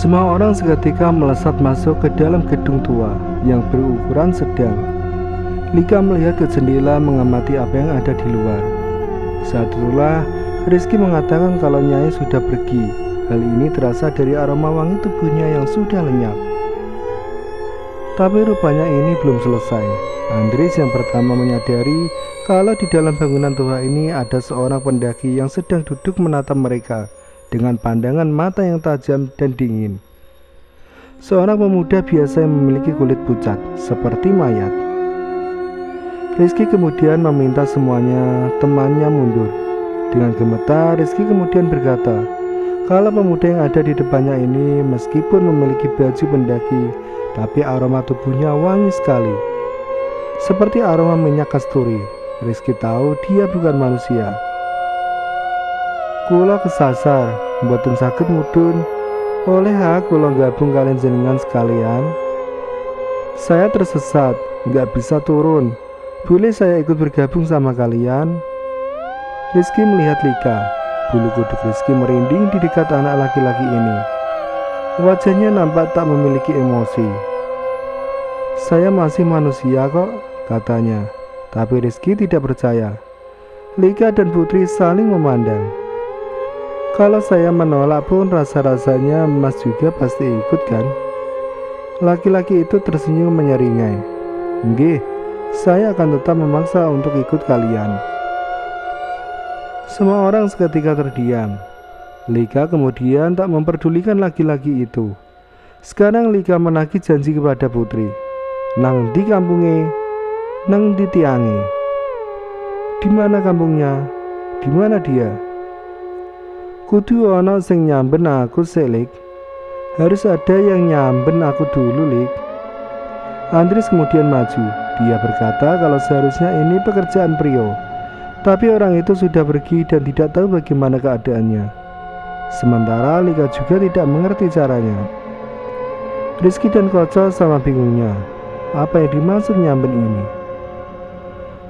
Semua orang seketika melesat masuk ke dalam gedung tua yang berukuran sedang. Lika melihat ke jendela mengamati apa yang ada di luar. Saat itulah Rizky mengatakan kalau Nyai sudah pergi. Hal ini terasa dari aroma wangi tubuhnya yang sudah lenyap. Tapi rupanya ini belum selesai. Andris yang pertama menyadari kalau di dalam bangunan tua ini ada seorang pendaki yang sedang duduk menatap mereka dengan pandangan mata yang tajam dan dingin. Seorang pemuda biasa yang memiliki kulit pucat seperti mayat. Rizky kemudian meminta semuanya temannya mundur. Dengan gemetar Rizky kemudian berkata kalau pemuda yang ada di depannya ini meskipun memiliki baju pendaki, tapi aroma tubuhnya wangi sekali, seperti aroma minyak kasturi. Rizky tahu dia bukan manusia. Kula kesasar, mboten sakit mudun. Oleh kula gabung kalian jenengan sekalian. Saya tersesat, nggak bisa turun. Boleh saya ikut bergabung sama kalian? Rizky melihat Lika. Bulu kuduk Rizky merinding di dekat anak laki-laki ini. Wajahnya nampak tak memiliki emosi. Saya masih manusia kok, katanya. Tapi Rizky tidak percaya. Lika dan Putri saling memandang. Kalau saya menolak pun rasa-rasanya Mas juga pasti ikut kan? Laki-laki itu tersenyum menyeringai. Nggih, saya akan tetap memaksa untuk ikut kalian. Semua orang seketika terdiam. Lika kemudian tak memperdulikan laki-laki itu. Sekarang Lika menagih janji kepada Putri. Nang di kampungnya, nang di tiange. Di mana kampungnya? Di mana dia? Kudu ana sing nyamben aku selik. Harus ada yang nyamben aku dulu, Lik. Andris kemudian maju. Dia berkata kalau seharusnya ini pekerjaan prio. Tapi orang itu sudah pergi dan tidak tahu bagaimana keadaannya. Sementara Lika juga tidak mengerti caranya. Rizky dan Koco sama bingungnya. Apa yang dimaksud nyamben ini?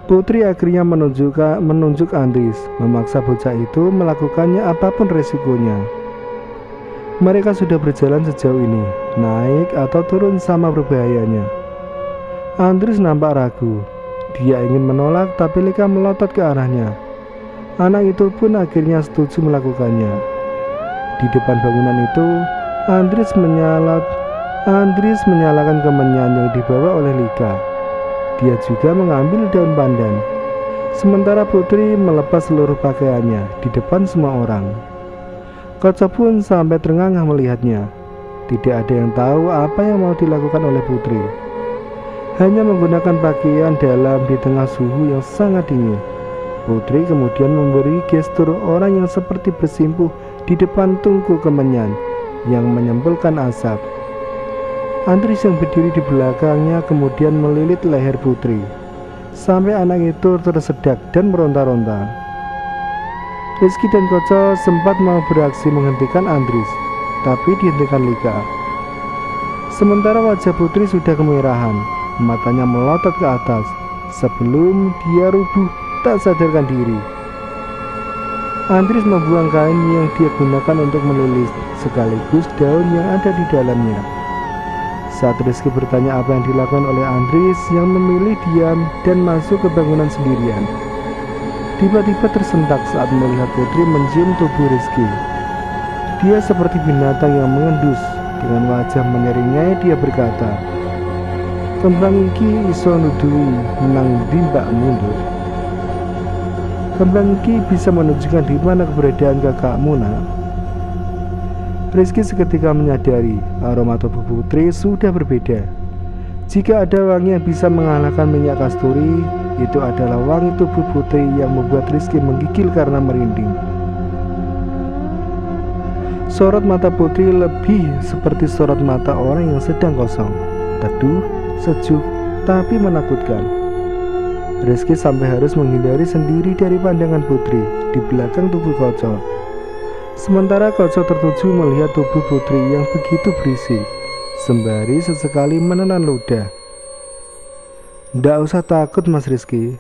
Putri akhirnya menunjuk Andris, memaksa bocah itu melakukannya apapun resikonya. Mereka sudah berjalan sejauh ini, naik atau turun sama berbahayanya. Andris nampak ragu. Dia ingin menolak tapi Lika melotot ke arahnya. Anak itu pun akhirnya setuju melakukannya. Di depan bangunan itu, Andris menyalakan kemenyan yang dibawa oleh Lika. Dia juga mengambil daun pandan. Sementara Putri melepas seluruh pakaiannya di depan semua orang. Koco pun sampai terngangah melihatnya. Tidak ada yang tahu apa yang mau dilakukan oleh Putri. Hanya menggunakan pakaian dalam di tengah suhu yang sangat dingin. Putri kemudian memberi gestur orang yang seperti bersimpuh di depan tungku kemenyan yang menyembulkan asap. Andris yang berdiri di belakangnya kemudian melilit leher Putri sampai anak itu tersedak dan meronta-ronta. Rizky dan Koco sempat mau beraksi menghentikan Andris, tapi dihentikan Lika. Sementara wajah Putri sudah kemerahan, matanya melotot ke atas sebelum dia rubuh tak sadarkan diri. Andris membuang kain yang dia gunakan untuk melilit sekaligus daun yang ada di dalamnya. Saat Rizky bertanya apa yang dilakukan oleh Andris yang memilih diam dan masuk ke bangunan sendirian, tiba-tiba tersentak saat melihat Putri mencium tubuh Rizky. Dia seperti binatang yang mengendus. Dengan wajah menyeringai dia berkata, "Kembang iki iso nuduhi nang ndi mbak mundur. Kembang iki bisa menunjukkan di mana keberadaan kakakmu, nak." Rizky seketika menyadari aroma tubuh Putri sudah berbeda. Jika ada wangi yang bisa mengalahkan minyak kasturi, itu adalah wangi tubuh Putri yang membuat Rizky menggigil karena merinding. Sorot mata Putri lebih seperti sorot mata orang yang sedang kosong, teduh, sejuk, tapi menakutkan. Rizky sampai harus menghindari sendiri dari pandangan Putri di belakang tubuh Koco. Sementara Koco tertuju melihat tubuh Putri yang begitu berisik, sembari sesekali menelan ludah. "Ndak usah takut Mas Rizky.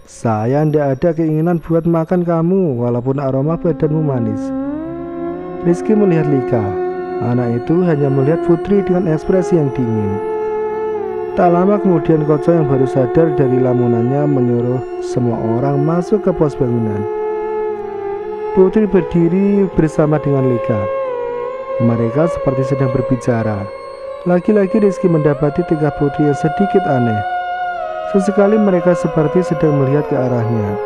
Saya ndak ada keinginan buat makan kamu walaupun aroma badanmu manis." Rizky melihat Lika. Anak itu hanya melihat Putri dengan ekspresi yang dingin. Tak lama kemudian Koco yang baru sadar dari lamunannya menyuruh semua orang masuk ke pos bangunan. Putri berdiri bersama dengan Lika. Mereka seperti sedang berbicara. Lagi-lagi Rizky mendapati tingkah Putri yang sedikit aneh. Sesekali mereka seperti sedang melihat ke arahnya.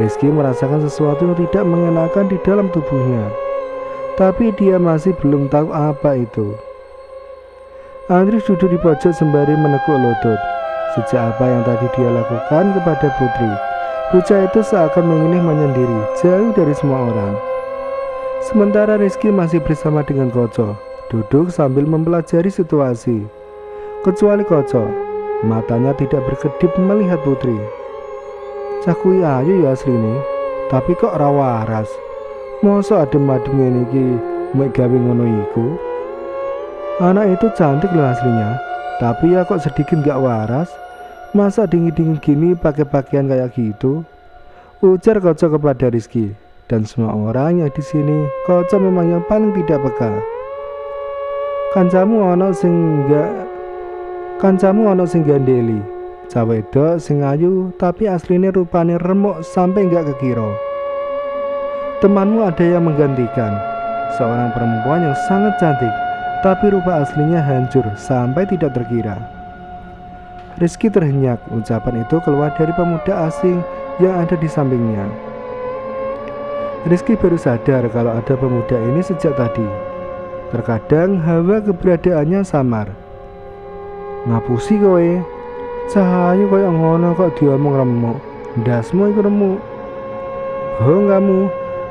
Rizky merasakan sesuatu yang tidak mengenakan di dalam tubuhnya, tapi dia masih belum tahu apa itu. Andries duduk di pojok sembari menekuk lutut. Sejak apa yang tadi dia lakukan kepada Putri, bocah itu seakan memilih menyendiri, jauh dari semua orang. Sementara Rizky masih bersama dengan Koco, duduk sambil mempelajari situasi. Kecuali Koco, matanya tidak berkedip melihat Putri. Cakui ayu ya asline, tapi kok ra waras. Mosok adem-adem ngene iki mek gawe ngono iku. Anak itu cantik loh aslinya, tapi ya kok sedikit gak waras. Masa dingin-dingin gini pakai pakaian kayak gitu? Ujar Koco kepada Rizky. Dan semua orang yang di sini, Koco memang yang paling tidak peka. Kancamu ono sing gandeli. Cawe wedok sing ayu tapi aslinya rupane remuk sampai gak kekira. Temanmu ada yang menggantikan, seorang perempuan yang sangat cantik, tapi rupa aslinya hancur sampai tidak terkira. Rizky terhenyak. Ucapan itu keluar dari pemuda asing yang ada di sampingnya. Rizky baru sadar kalau ada pemuda ini sejak tadi. Terkadang hawa keberadaannya samar. Ngapusi kowe? Cahayu koyo ngono kok diomong remuk. Ndasmu iku remuk. Bohong kamu.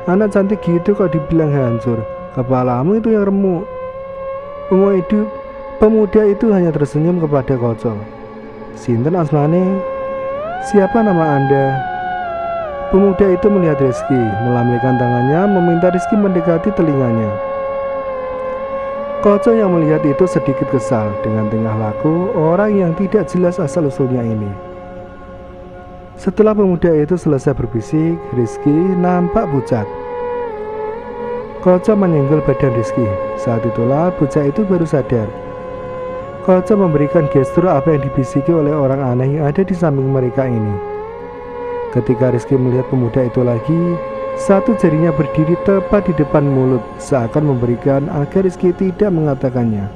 Anak cantik gitu kok dibilang hancur. Kepalamu itu yang remuk. Pemuda itu hanya tersenyum kepada Koco. Sinten asmane? Siapa nama Anda? Pemuda itu melihat Rizky, melambaikan tangannya meminta Rizky mendekati telinganya. Koco yang melihat itu sedikit kesal dengan tingkah laku orang yang tidak jelas asal-usulnya ini. Setelah pemuda itu selesai berbisik, Rizky nampak pucat. Koco menyenggol badan Rizky. Saat itulah bocah itu baru sadar. Koco memberikan gestur apa yang dibisiki oleh orang aneh yang ada di samping mereka ini. Ketika Rizky melihat pemuda itu lagi, satu jarinya berdiri tepat di depan mulut, seakan memberikan agar Rizky tidak mengatakannya.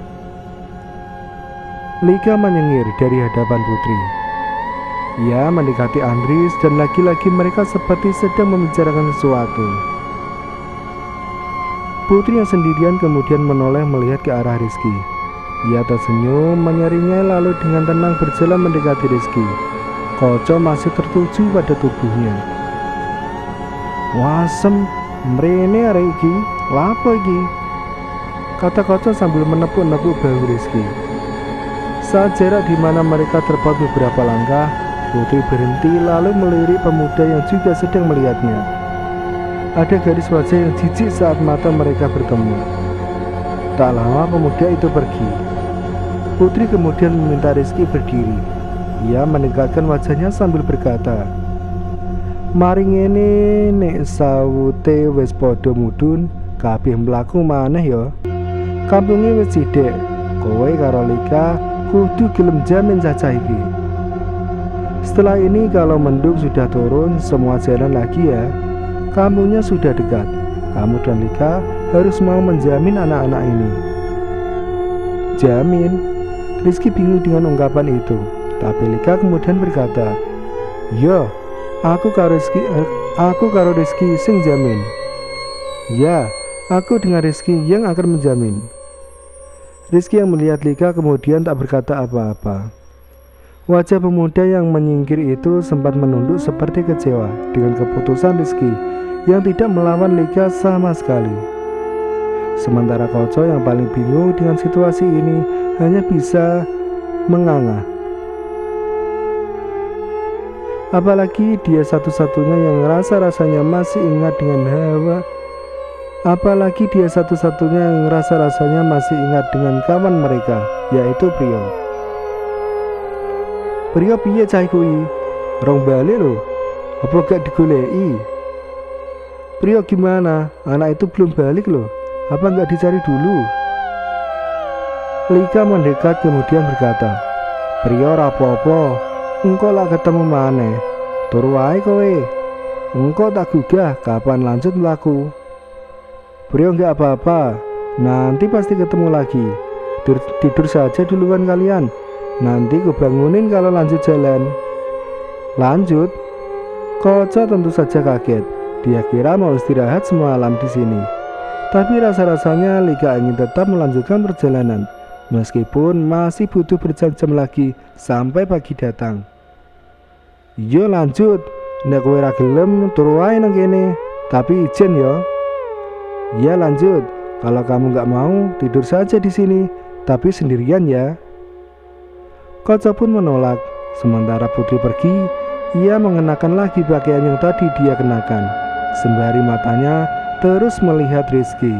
Lika menyengir dari hadapan Putri. Ia mendekati Andries dan lagi-lagi mereka seperti sedang membicarakan sesuatu. Putri yang sendirian kemudian menoleh melihat ke arah Rizky. Ia tersenyum menyeringai lalu dengan tenang berjalan mendekati Rizky. Koco masih tertuju pada tubuhnya. Wasem, mrene arek iki, lapo iki? Kata Koco sambil menepuk-nepuk bahu Rizky. Saat jarak di mana mereka terpaut beberapa langkah, Putri berhenti lalu melirik pemuda yang juga sedang melihatnya. Ada garis wajah yang jijik saat mata mereka bertemu. Tak lama pemuda itu pergi. Putri kemudian meminta Rizky berdiri. Ia menegakkan wajahnya sambil berkata, "Mari ngene nek sawute wis padha mudhun, kabeh mlaku maneh ya. Kampunge wis sithik, kowe karo Lika kudu gelem jamin cacah iki. Setelah ini kalau mendung sudah turun, semua jalan lagi ya. Kamunya sudah dekat. Kamu dan Lika harus mau menjamin anak-anak ini." Jamin? Rizky bingung dengan ungkapan itu. Tapi Lika kemudian berkata, "Yo, aku karo Rizky sing jamin." "Ya, aku dengan Rizky yang akan menjamin." Rizky yang melihat Lika kemudian tak berkata apa-apa. Wajah pemuda yang menyingkir itu sempat menunduk seperti kecewa dengan keputusan Rizky yang tidak melawan Lika sama sekali. Sementara Koco yang paling bingung dengan situasi ini hanya bisa menganga. Apalagi dia satu-satunya yang rasa-rasanya masih ingat dengan kawan mereka, yaitu Priyo. "Priyo piye cah kuwi? Rong balik lho. Apa gak digoleki?" "Priyo gimana? Anak itu belum balik loh. Apa nggak dicari dulu? Lika mendekat kemudian berkata, "Priyo rapopo, engko lah ketemu maneh. Turu wae kowe. Engko tak gugah kapan lanjut mlaku." "Priyo nggak apa-apa, nanti pasti ketemu lagi. Tidur saja duluan kalian. Nanti kubangunin kalau lanjut jalan." "Lanjut?" Koco tentu saja kaget. Dia kira mau istirahat semalam di sini. Tapi rasa-rasanya Lika ingin tetap melanjutkan perjalanan, meskipun masih butuh berjam-jam lagi sampai pagi datang. "Yo lanjut, nek kowe ra gelem turu wae nang kene, tapi ijen yo." "Ya lanjut, kalau kamu nggak mau tidur saja di sini, tapi sendirian ya." Koco pun menolak. Sementara Putri pergi, ia mengenakan lagi pakaian yang tadi dia kenakan, sembari matanya terus melihat Rizky.